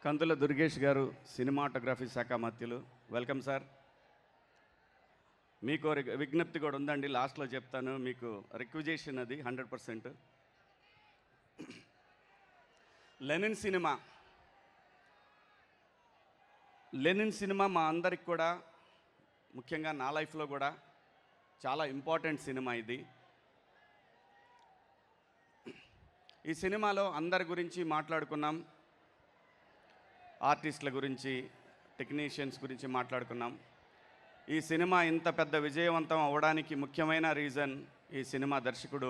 కందుల దుర్గేష్ గారు సినిమాటోగ్రఫీ శాఖ మధ్యులు. Welcome sir. మీకు విజ్ఞప్తి కూడా ఉందండి, లాస్ట్లో చెప్తాను. మీకు రిక్విజేషన్ అది 100%. లెనిన్ సినిమా మా అందరికి కూడా, ముఖ్యంగా నా లైఫ్లో కూడా చాలా ఇంపార్టెంట్ సినిమా ఇది. ఈ సినిమాలో అందరి గురించి మాట్లాడుకున్నాం, ఆర్టిస్టుల గురించి, టెక్నీషియన్స్ గురించి మాట్లాడుకున్నాం. ఈ సినిమా ఇంత పెద్ద విజయవంతం అవ్వడానికి ముఖ్యమైన రీజన్ ఈ సినిమా దర్శకుడు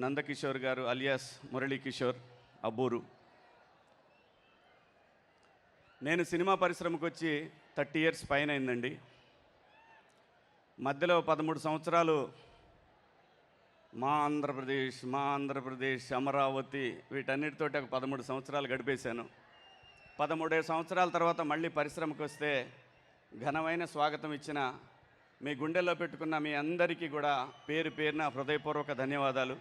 నందకిషోర్ గారు అలియాస్ మురళీకిషోర్ అబ్బూరు. నేను సినిమా పరిశ్రమకు వచ్చి 30 years పైన అయిందండి. మధ్యలో 13 సంవత్సరాలు మా ఆంధ్రప్రదేశ్, అమరావతి వీటన్నిటితోటి ఒక 13 సంవత్సరాలు గడిపేశాను. 13 సంవత్సరాల తర్వాత మళ్ళీ పరిశ్రమకు వస్తే ఘనమైన స్వాగతం ఇచ్చిన మీ గుండెల్లో పెట్టుకున్న మీ అందరికీ కూడా పేరు పేరున హృదయపూర్వక ధన్యవాదాలు.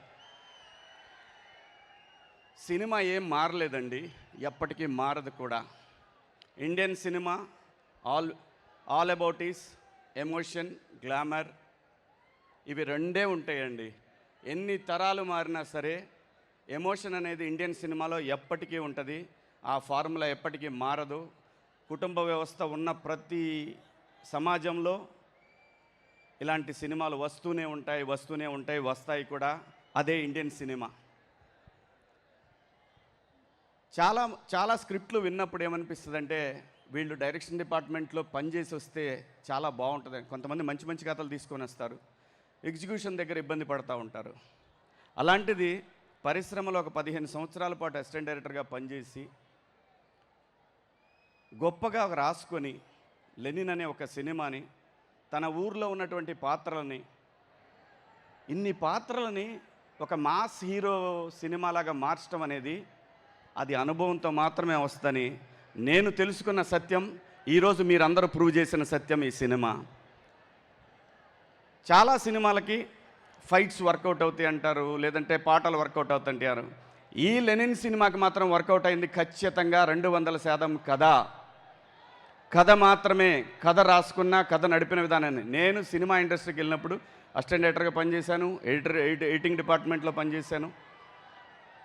సినిమా ఏం మారలేదండి, ఎప్పటికీ మారదు కూడా. Indian cinema all about is emotion, glamour, ఇవి రెండే ఉంటాయండి. ఎన్ని తరాలు మారినా సరే ఎమోషన్ అనేది ఇండియన్ సినిమాలో ఎప్పటికీ ఉంటుంది. ఆ ఫార్ములా ఎప్పటికీ మారదు. కుటుంబ వ్యవస్థ ఉన్న ప్రతి సమాజంలో ఇలాంటి సినిమాలు వస్తూనే ఉంటాయి, వస్తాయి కూడా. అదే ఇండియన్ సినిమా. చాలా స్క్రిప్ట్లు విన్నప్పుడు ఏమనిపిస్తుందంటే, వీళ్ళు డైరెక్షన్ డిపార్ట్మెంట్లో పనిచేసి వస్తే చాలా బాగుంటుంది. కొంతమంది మంచి కథలు తీసుకొని వస్తారు, ఎగ్జిక్యూషన్ దగ్గర ఇబ్బంది పడుతూ ఉంటారు. అలాంటిది పరిశ్రమలో ఒక 15 సంవత్సరాల పాటు అసిస్టెంట్ డైరెక్టర్గా పనిచేసి గొప్పగా రాసుకొని లెనిన్ అనే ఒక సినిమాని, తన ఊర్లో ఉన్నటువంటి పాత్రలని, ఇన్ని పాత్రలని ఒక మాస్ హీరో సినిమాలాగా మార్చడం అనేది అది అనుభవంతో మాత్రమే వస్తుందని నేను తెలుసుకున్న సత్యం. ఈరోజు మీరందరూ ప్రూవ్ చేసిన సత్యం ఈ సినిమా. చాలా సినిమాలకి ఫైట్స్ వర్కౌట్ అవుతాయి అంటారు, లేదంటే పాటలు వర్కౌట్ అవుతాయంటారు. ఈ లెనిన్ సినిమాకి మాత్రం వర్కౌట్ అయింది ఖచ్చితంగా 200% కథ మాత్రమే. కథ రాసుకున్న, కథ నడిపిన విధానాన్ని. నేను సినిమా ఇండస్ట్రీకి వెళ్ళినప్పుడు అసిస్టెంట్ డైరెక్టర్గా పనిచేశాను, ఎడిటింగ్ డిపార్ట్మెంట్లో పనిచేశాను,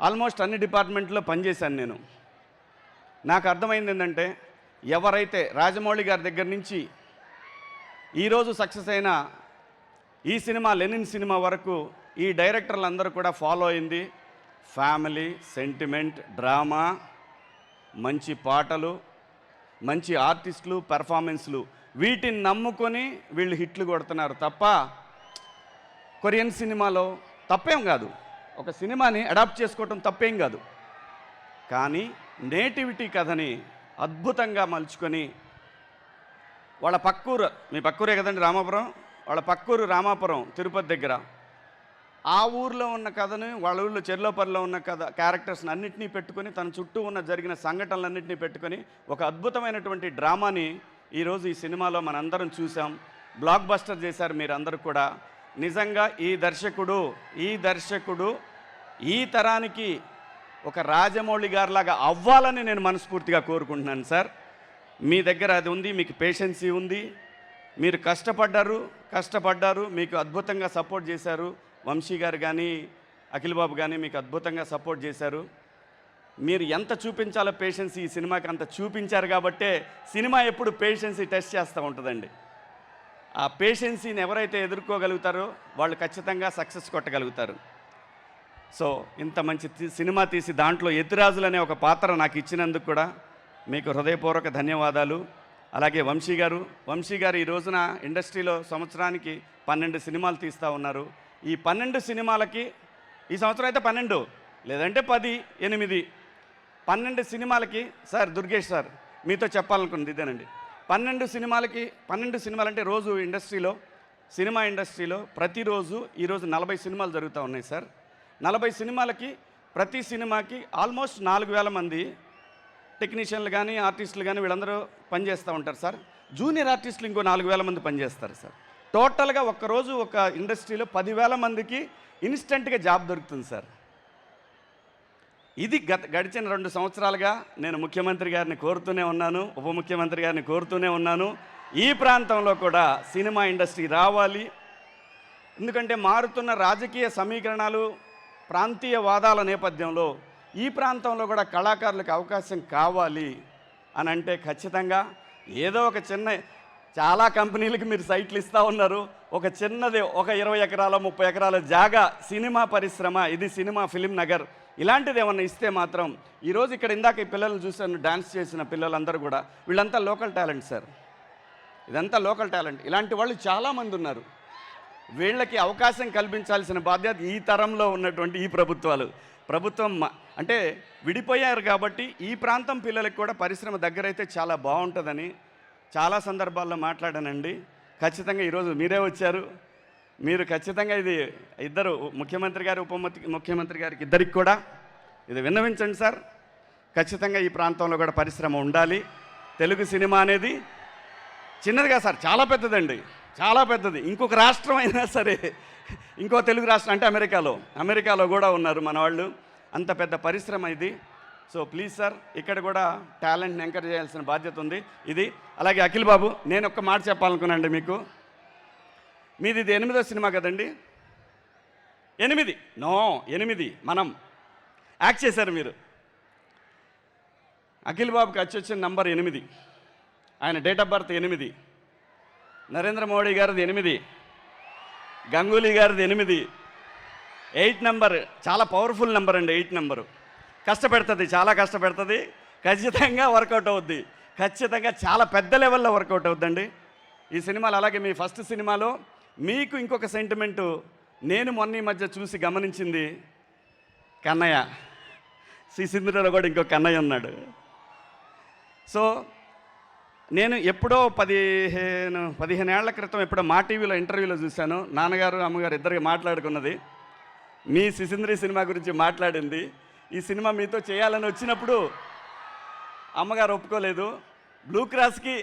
ఆల్మోస్ట్ అన్ని డిపార్ట్మెంట్లో పనిచేశాను నేను. నాకు అర్థమైంది ఏంటంటే, ఎవరైతే రాజమౌళి గారి దగ్గర నుంచి ఈరోజు సక్సెస్ అయిన ఈ సినిమా లెనిన్ సినిమా వరకు ఈ డైరెక్టర్లందరూ కూడా ఫాలో అయింది ఫ్యామిలీ, సెంటిమెంట్, డ్రామా, మంచి పాటలు, మంచి ఆర్టిస్టులు, పెర్ఫార్మెన్స్లు. వీటిని నమ్ముకొని వీళ్ళు హిట్లు కొడుతున్నారు తప్ప, కొరియన్ సినిమాలో తప్పేం కాదు, ఒక సినిమాని అడాప్ట్ చేసుకోవటం తప్పేం కాదు. కానీ నేటివిటీ కథని అద్భుతంగా మలుచుకొని వాళ్ళ పక్కూరు, మీ పక్కూరే కదండి రామాపురం, వాళ్ళ పక్కూరు రామాపురం తిరుపతి దగ్గర, ఆ ఊర్లో ఉన్న కథని, వాళ్ళ ఊళ్ళో చెర్లోపల్లిలో ఉన్న క్యారెక్టర్స్ని అన్నింటినీ పెట్టుకొని, తన చుట్టూ ఉన్న జరిగిన సంఘటనలన్నింటినీ పెట్టుకొని ఒక అద్భుతమైనటువంటి డ్రామాని ఈరోజు ఈ సినిమాలో మనందరం చూసాం. బ్లాక్ బస్టర్ చేశారు మీరందరూ కూడా. నిజంగా ఈ దర్శకుడు ఈ తరానికి ఒక రాజమౌళి గారిలాగా అవ్వాలని నేను మనస్ఫూర్తిగా కోరుకుంటున్నాను సార్. మీ దగ్గర అది ఉంది, మీకు పేషెన్సీ ఉంది, మీరు కష్టపడ్డారు, మీకు అద్భుతంగా సపోర్ట్ చేశారు. వంశీ గారు కానీ, అఖిల్ బాబు కానీ మీకు అద్భుతంగా సపోర్ట్ చేశారు. మీరు ఎంత చూపించాలో పేషెన్సీ ఈ సినిమాకి అంత చూపించారు కాబట్టే సినిమా ఎప్పుడు పేషెన్సీ టెస్ట్ చేస్తూ ఉంటుందండి. ఆ పేషెన్సీని ఎవరైతే ఎదుర్కోగలుగుతారో వాళ్ళు ఖచ్చితంగా సక్సెస్ కొట్టగలుగుతారు. సో ఇంత మంచి సినిమా తీసి దాంట్లో ఎతిరాజులు అనే ఒక పాత్ర నాకు ఇచ్చినందుకు కూడా మీకు హృదయపూర్వక ధన్యవాదాలు. అలాగే వంశీ గారు ఈ రోజున ఇండస్ట్రీలో సంవత్సరానికి 12 సినిమాలు తీస్తూ ఉన్నారు. ఈ 12 సినిమాలకి, ఈ సంవత్సరం అయితే 12, లేదంటే 10, 8, 12 సినిమాలకి సార్, దుర్గేష్ సార్ మీతో చెప్పాలనుకున్నది ఇదేనండి. 12 సినిమాలు అంటే రోజు సినిమా ఇండస్ట్రీలో ప్రతిరోజు ఈరోజు 40 సినిమాలు జరుగుతూ ఉన్నాయి సార్. 40 సినిమాలకి, ప్రతి సినిమాకి ఆల్మోస్ట్ 4000 మంది టెక్నీషియన్లు కానీ, ఆర్టిస్టులు కానీ వీళ్ళందరూ పనిచేస్తూ ఉంటారు సార్. జూనియర్ ఆర్టిస్టులు ఇంకో 4000 మంది పనిచేస్తారు సార్. టోటల్గా ఒక్కరోజు ఒక ఇండస్ట్రీలో 10,000 మందికి ఇన్స్టెంట్గా జాబ్ దొరుకుతుంది సార్. ఇది గడిచిన 2 సంవత్సరాలుగా నేను ముఖ్యమంత్రి గారిని కోరుతూనే ఉన్నాను, ఉప ముఖ్యమంత్రి గారిని కోరుతూనే ఉన్నాను. ఈ ప్రాంతంలో కూడా సినిమా ఇండస్ట్రీ రావాలి. ఎందుకంటే మారుతున్న రాజకీయ సమీకరణాలు, ప్రాంతీయ వాదాల నేపథ్యంలో ఈ ప్రాంతంలో కూడా కళాకారులకు అవకాశం కావాలి అని అంటే ఖచ్చితంగా ఏదో ఒక చాలా కంపెనీలకి మీరు సైట్లు ఇస్తూ ఉన్నారు. ఒక చిన్నది, ఒక 20 ఎకరాల 30 ఎకరాల జాగా సినిమా పరిశ్రమ, ఇది సినిమా ఫిలిం నగర్, ఇలాంటిది ఏమన్నా ఇస్తే మాత్రం ఈరోజు ఇక్కడ ఇందాక ఈ పిల్లల్ని చూశాను, డాన్స్ చేసిన పిల్లలందరూ కూడా వీళ్ళంతా లోకల్ టాలెంట్ సార్. ఇదంతా లోకల్ టాలెంట్. ఇలాంటి వాళ్ళు చాలామంది ఉన్నారు. వీళ్ళకి అవకాశం కల్పించాల్సిన బాధ్యత ఈ తరంలో ఉన్నటువంటి ఈ ప్రభుత్వం అంటే విడిపోయారు కాబట్టి ఈ ప్రాంతం పిల్లలకు కూడా పరిశ్రమ దగ్గరైతే చాలా బాగుంటుందని చాలా సందర్భాల్లో మాట్లాడానండి. ఖచ్చితంగా ఈరోజు మీరే వచ్చారు. మీరు ఖచ్చితంగా ఇది ఇద్దరు ముఖ్యమంత్రి గారు, ఉప ముఖ్యమంత్రి గారికి ఇద్దరికి కూడా ఇది విన్నవించండి సార్. ఖచ్చితంగా ఈ ప్రాంతంలో కూడా పరిశ్రమ ఉండాలి. తెలుగు సినిమా అనేది చిన్నదిగా సార్, చాలా పెద్దదండి, చాలా పెద్దది. ఇంకొక రాష్ట్రం అయినా సరే, ఇంకో తెలుగు రాష్ట్రం అంటే అమెరికాలో కూడా ఉన్నారు మన వాళ్ళు. అంత పెద్ద పరిశ్రమ ఇది. సో ప్లీజ్ సార్, ఇక్కడ కూడా టాలెంట్ని ఎంకరేజ్ చేయాల్సిన బాధ్యత ఉంది. ఇది అలాగే అఖిల్ బాబు, నేను ఒక్క మాట చెప్పాలనుకున్నానండి మీకు. మీది ఇది 8వ సినిమా కదండి? 8 మనం యాక్ట్ చేశారు మీరు. అఖిల్ బాబుకి వచ్చిన నంబర్ 8, ఆయన date of birth 8, Narendra Modi గారిది 8, గంగూలీ గారిది 8. 8 నెంబర్ చాలా పవర్ఫుల్ నెంబర్ అండి. 8 నెంబరు కష్టపెడుతుంది, చాలా కష్టపెడుతుంది. ఖచ్చితంగా వర్కౌట్ అవుద్ది. ఖచ్చితంగా చాలా పెద్ద లెవెల్లో వర్కౌట్ అవుద్దండి ఈ సినిమాలు. అలాగే మీ ఫస్ట్ సినిమాలో మీకు ఇంకొక సెంటిమెంటు నేను మొన్న ఈ మధ్య చూసి గమనించింది, కన్నయ్య, శ్రీసింధులో కూడా ఇంకో కన్నయ్య ఉన్నాడు. సో నేను ఎప్పుడో 15 ఏళ్ల క్రితం ఎప్పుడో మా టీవీలో ఇంటర్వ్యూలో చూశాను. నాన్నగారు అమ్మగారు ఇద్దరికి మాట్లాడుకున్నది, మీ సిసింద్రి సినిమా గురించి మాట్లాడింది. ఈ సినిమా మీతో చేయాలని వచ్చినప్పుడు అమ్మగారు ఒప్పుకోలేదు. బ్లూ క్రాస్కి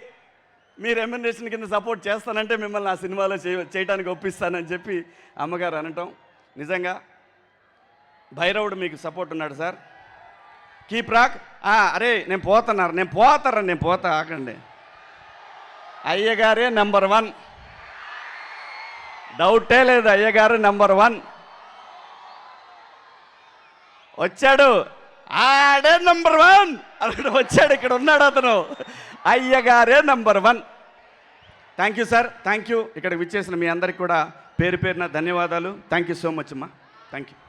మీ రెమ్యునరేషన్ కింద సపోర్ట్ చేస్తానంటే మిమ్మల్ని ఆ సినిమాలో చేయడానికి ఒప్పిస్తానని చెప్పి అమ్మగారు అనటం. నిజంగా భైరవుడు మీకు సపోర్ట్ ఉన్నాడు సార్. Keep rock. అరే నేను పోతా ఆకండి. అయ్యగారే నెంబర్ 1, డౌటే లేదు. అయ్యగారు నెంబర్ 1 వచ్చాడు. ఆడే నెంబర్ 1 అక్కడ వచ్చాడు, ఇక్కడ ఉన్నాడు అతను. అయ్యగారే number 1. Thank you sir, thank you. ఇక్కడికి విచ్చేసిన మీ అందరికి కూడా పేరు పేరున ధన్యవాదాలు. థ్యాంక్ యూ సో మచ్ అమ్మా. Thank you.